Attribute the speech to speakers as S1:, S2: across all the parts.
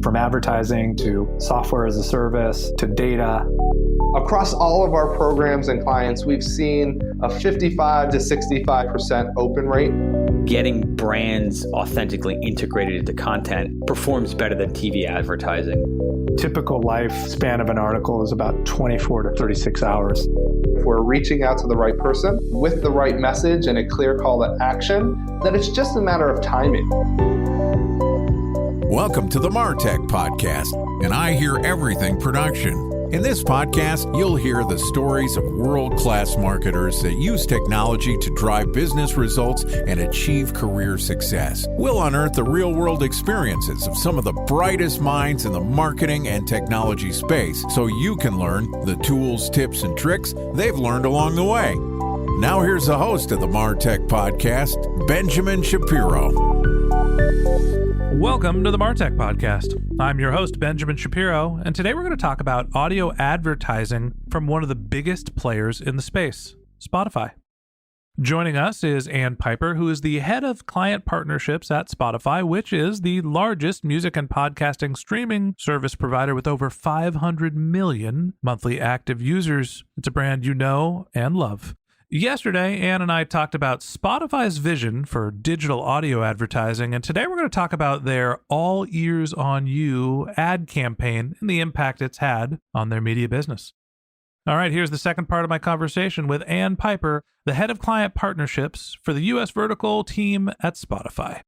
S1: From advertising to software as a service to data.
S2: Across all of our programs and clients, we've seen a 55 to 65% open rate.
S3: Getting brands authentically integrated into content performs better than TV advertising.
S1: Typical lifespan of an article is about 24 to 36 hours.
S2: If we're reaching out to the right person with the right message and a clear call to action, then it's just a matter of timing.
S4: Welcome to the MarTech Podcast, and I Hear Everything production. In this podcast, you'll hear the stories of world-class marketers that use technology to drive business results and achieve career success. We'll unearth the real-world experiences of some of the brightest minds in the marketing and technology space so you can learn the tools, tips, and tricks they've learned along the way. Now here's the host of the MarTech Podcast, Benjamin Shapiro.
S5: Welcome to the MarTech Podcast. I'm your host, Benjamin Shapiro, and today we're going to talk about audio advertising from one of the biggest players in the space, Spotify. Joining us is Ann Piper, who is the head of client partnerships at Spotify, which is the largest music and podcasting streaming service provider with over 500 million monthly active users. It's a brand you know and love. Yesterday, Ann and I talked about Spotify's vision for digital audio advertising, and today we're going to talk about their All Ears on You ad campaign and the impact it's had on their media business. All right, here's the second part of my conversation with Ann Piper, the head of client partnerships for the U.S. vertical team at Spotify.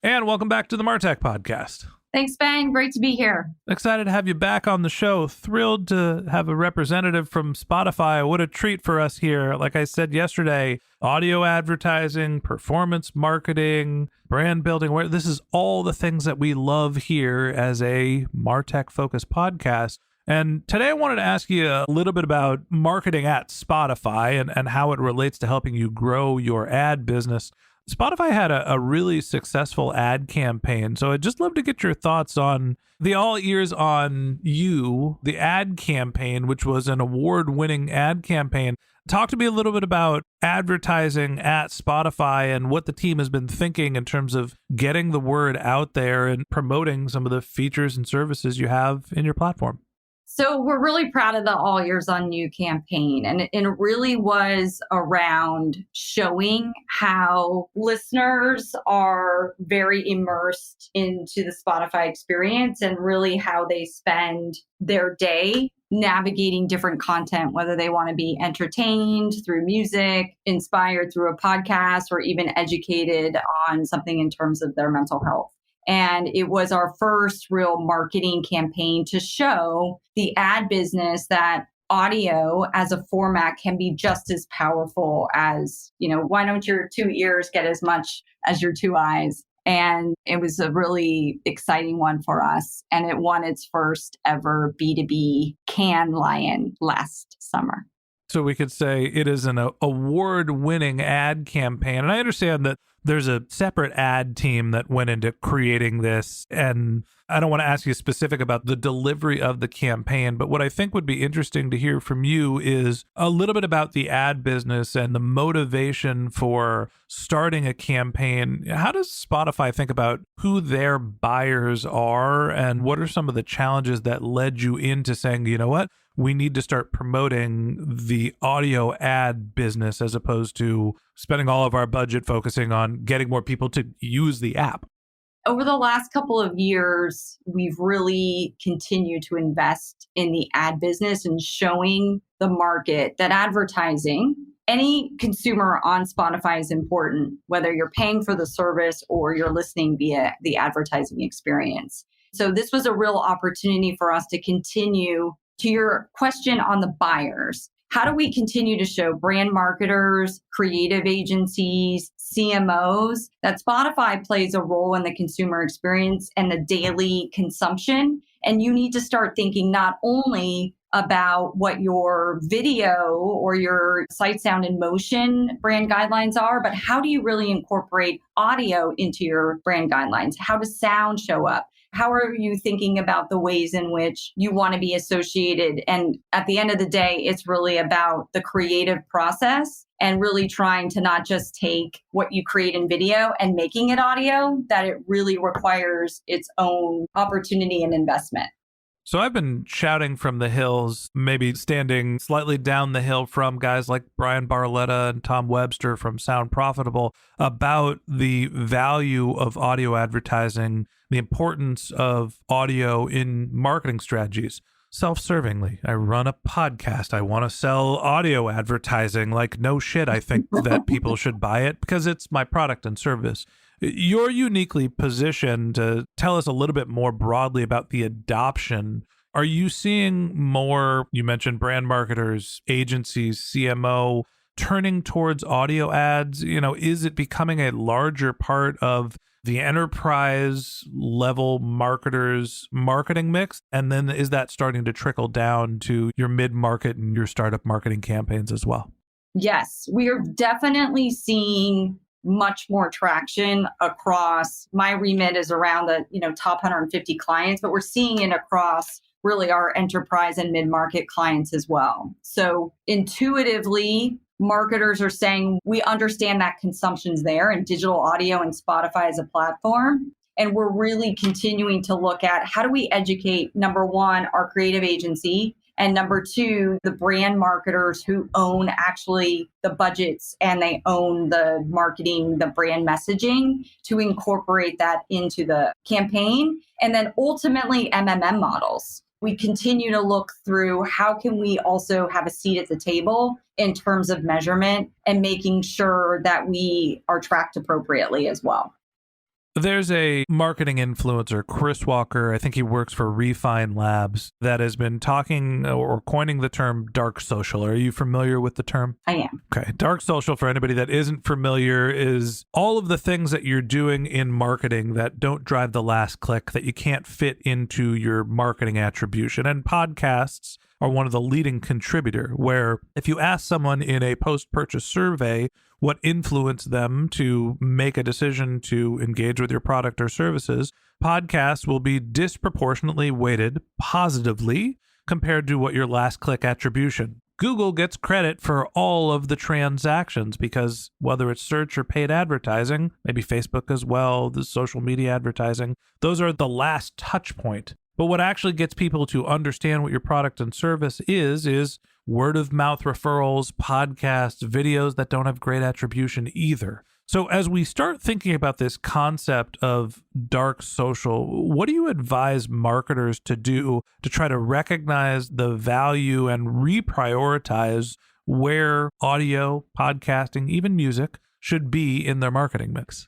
S5: Ann, welcome back to the MarTech Podcast.
S6: Thanks, Ben. Great to be here.
S5: Excited to have you back on the show. Thrilled to have a representative from Spotify. What a treat for us here. Like I said yesterday, audio advertising, performance marketing, brand building. This is all the things that we love here as a MarTech-focused podcast. And today I wanted to ask you a little bit about marketing at Spotify and how it relates to helping you grow your ad business. Spotify had a really successful ad campaign, so I'd just love to get your thoughts on the All Ears on You, the ad campaign, which was an award-winning ad campaign. Talk to me a little bit about advertising at Spotify and what the team has been thinking in terms of getting the word out there and promoting some of the features and services you have in your platform.
S6: So we're really proud of the All Ears on You campaign. And it really was around showing how listeners are very immersed into the Spotify experience and really how they spend their day navigating different content, whether they want to be entertained through music, inspired through a podcast, or even educated on something in terms of their mental health. And it was our first real marketing campaign to show the ad business that audio as a format can be just as powerful as, why don't your two ears get as much as your two eyes? And it was a really exciting one for us. And it won its first ever B2B Cannes Lion last summer.
S5: So we could say it is an award-winning ad campaign. And I understand that there's a separate ad team that went into creating this. And I don't want to ask you specific about the delivery of the campaign, but what I think would be interesting to hear from you is a little bit about the ad business and the motivation for starting a campaign. How does Spotify think about who their buyers are, and what are some of the challenges that led you into saying, you know what? We need to start promoting the audio ad business as opposed to spending all of our budget focusing on getting more people to use the app?
S6: Over the last couple of years, we've really continued to invest in the ad business and showing the market that advertising, any consumer on Spotify is important, whether you're paying for the service or you're listening via the advertising experience. So this was a real opportunity for us to continue. To your question on the buyers, how do we continue to show brand marketers, creative agencies, CMOs that Spotify plays a role in the consumer experience and the daily consumption? And you need to start thinking not only about what your video or your sight, sound, and motion brand guidelines are, but how do you really incorporate audio into your brand guidelines? How does sound show up? How are you thinking about the ways in which you want to be associated? And at the end of the day, it's really about the creative process and really trying to not just take what you create in video and making it audio, that it really requires its own opportunity and investment.
S5: So I've been shouting from the hills, maybe standing slightly down the hill from guys like Brian Barletta and Tom Webster from Sound Profitable about the value of audio advertising, the importance of audio in marketing strategies. Self-servingly, I run a podcast. I want to sell audio advertising. Like, no shit, I think that people should buy it because it's my product and service. You're uniquely positioned to tell us a little bit more broadly about the adoption. Are you seeing more, you mentioned brand marketers, agencies, CMO, turning towards audio ads? Is it becoming a larger part of the enterprise level marketers marketing mix? And then is that starting to trickle down to your mid-market and your startup marketing campaigns as well?
S6: Yes, we are definitely seeing much more traction across. My remit is around the top 150 clients, but we're seeing it across really our enterprise and mid-market clients as well. So intuitively, marketers are saying we understand that consumption's there in digital audio and Spotify as a platform. And we're really continuing to look at how do we educate, number one, our creative agency, and number two, the brand marketers who own actually the budgets and they own the marketing, the brand messaging to incorporate that into the campaign. And then ultimately MMM models. We continue to look through how can we also have a seat at the table in terms of measurement and making sure that we are tracked appropriately as well.
S5: There's a marketing influencer, Chris Walker, I think he works for Refine Labs, that has been talking or coining the term dark social. Are you familiar with the term?
S6: I am.
S5: Okay. Dark social, for anybody that isn't familiar, is all of the things that you're doing in marketing that don't drive the last click, that you can't fit into your marketing attribution. And podcasts are one of the leading contributor, where if you ask someone in a post-purchase survey what influenced them to make a decision to engage with your product or services, podcasts will be disproportionately weighted positively compared to what your last click attribution. Google gets credit for all of the transactions because whether it's search or paid advertising, maybe Facebook as well, the social media advertising, those are the last touch point. But what actually gets people to understand what your product and service is word of mouth referrals, podcasts, videos that don't have great attribution either. So as we start thinking about this concept of dark social, what do you advise marketers to do to try to recognize the value and reprioritize where audio, podcasting, even music should be in their marketing mix?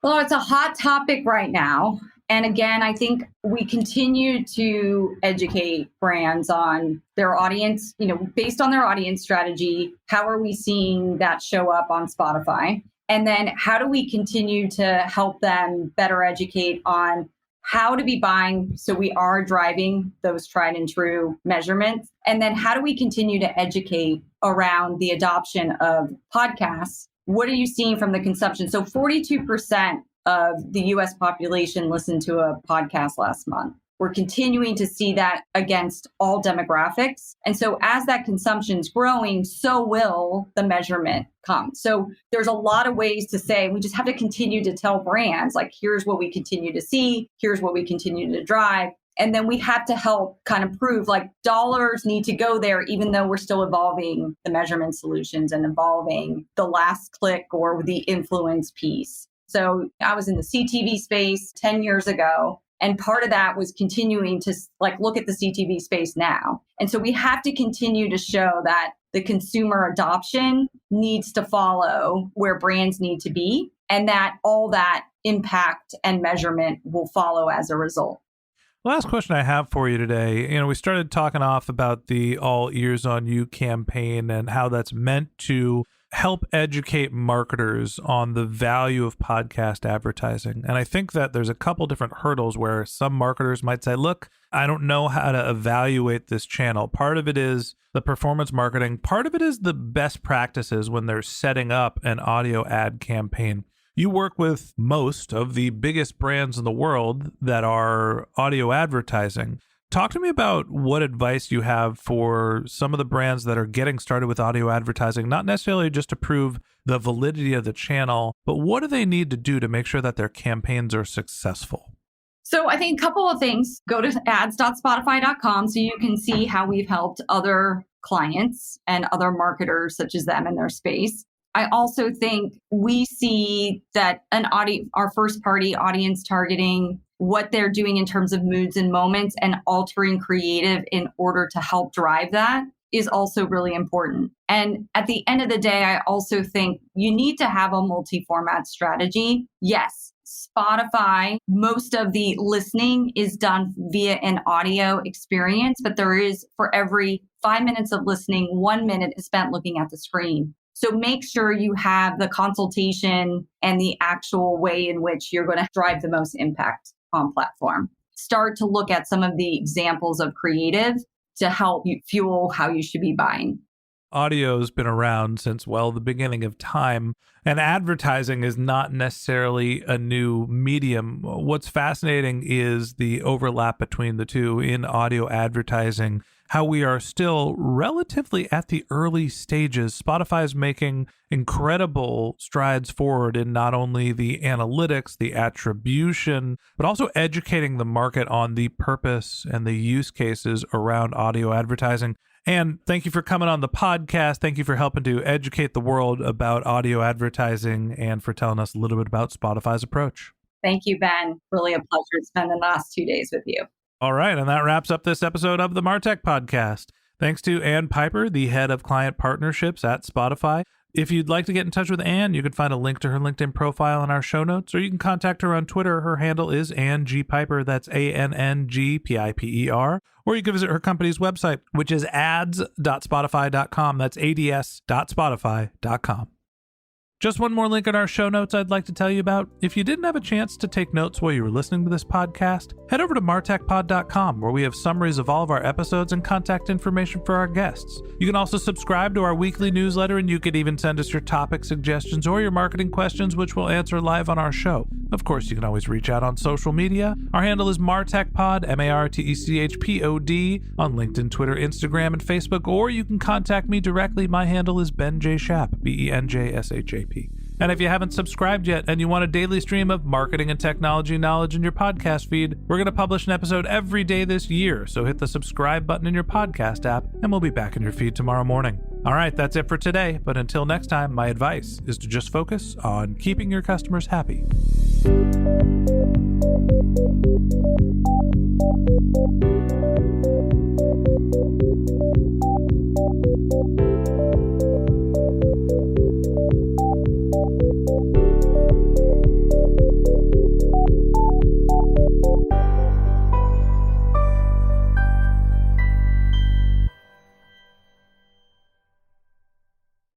S6: Well, it's a hot topic right now. And again, I think we continue to educate brands on their audience, based on their audience strategy. How are we seeing that show up on Spotify? And then how do we continue to help them better educate on how to be buying so we are driving those tried and true measurements? And then how do we continue to educate around the adoption of podcasts? What are you seeing from the consumption? So 42% of the US population listened to a podcast last month. We're continuing to see that against all demographics. And so as that consumption's growing, so will the measurement come. So there's a lot of ways to say, we just have to continue to tell brands, like, here's what we continue to see, here's what we continue to drive. And then we have to help kind of prove like dollars need to go there, even though we're still evolving the measurement solutions and evolving the last click or the influence piece. So I was in the CTV space 10 years ago. And part of that was continuing to look at the CTV space now. And so we have to continue to show that the consumer adoption needs to follow where brands need to be, and that all that impact and measurement will follow as a result.
S5: Last question I have for you today. We started talking off about the All Ears on You campaign and how that's meant to help educate marketers on the value of podcast advertising. And I think that there's a couple different hurdles where some marketers might say, look, I don't know how to evaluate this channel. Part of it is the performance marketing. Part of it is the best practices when they're setting up an audio ad campaign. You work with most of the biggest brands in the world that are audio advertising. Talk to me about what advice you have for some of the brands that are getting started with audio advertising, not necessarily just to prove the validity of the channel, but what do they need to do to make sure that their campaigns are successful?
S6: So I think a couple of things. Go to ads.spotify.com so you can see how we've helped other clients and other marketers such as them in their space. I also think we see that our first party audience targeting, what they're doing in terms of moods and moments and altering creative in order to help drive that is also really important. And at the end of the day, I also think you need to have a multi-format strategy. Yes, Spotify, most of the listening is done via an audio experience, but there is, for every 5 minutes of listening, 1 minute is spent looking at the screen. So make sure you have the consultation and the actual way in which you're going to drive the most impact on platform. Start to look at some of the examples of creative to help you fuel how you should be buying.
S5: Audio's been around since, the beginning of time, and advertising is not necessarily a new medium. What's fascinating is the overlap between the two in audio advertising, how we are still relatively at the early stages. Spotify is making incredible strides forward in not only the analytics, the attribution, but also educating the market on the purpose and the use cases around audio advertising. And thank you for coming on the podcast. Thank you for helping to educate the world about audio advertising and for telling us a little bit about Spotify's approach.
S6: Thank you, Ben. Really a pleasure spending the last 2 days with you.
S5: All right. And that wraps up this episode of the MarTech Podcast. Thanks to Ann Piper, the head of client partnerships at Spotify. If you'd like to get in touch with Ann, you can find a link to her LinkedIn profile in our show notes, or you can contact her on Twitter. Her handle is Ann G. Piper. That's ANNGPIPER. Or you can visit her company's website, which is ads.spotify.com. That's ads.spotify.com. Just one more link in our show notes I'd like to tell you about. If you didn't have a chance to take notes while you were listening to this podcast, head over to martechpod.com, where we have summaries of all of our episodes and contact information for our guests. You can also subscribe to our weekly newsletter, and you could even send us your topic suggestions or your marketing questions, which we'll answer live on our show. Of course, you can always reach out on social media. Our handle is MarTechPod, MarTechPod, on LinkedIn, Twitter, Instagram, and Facebook, or you can contact me directly. My handle is Ben J. Shap, BenJShap. And if you haven't subscribed yet and you want a daily stream of marketing and technology knowledge in your podcast feed, we're going to publish an episode every day this year. So hit the subscribe button in your podcast app and we'll be back in your feed tomorrow morning. All right, that's it for today. But until next time, my advice is to just focus on keeping your customers happy.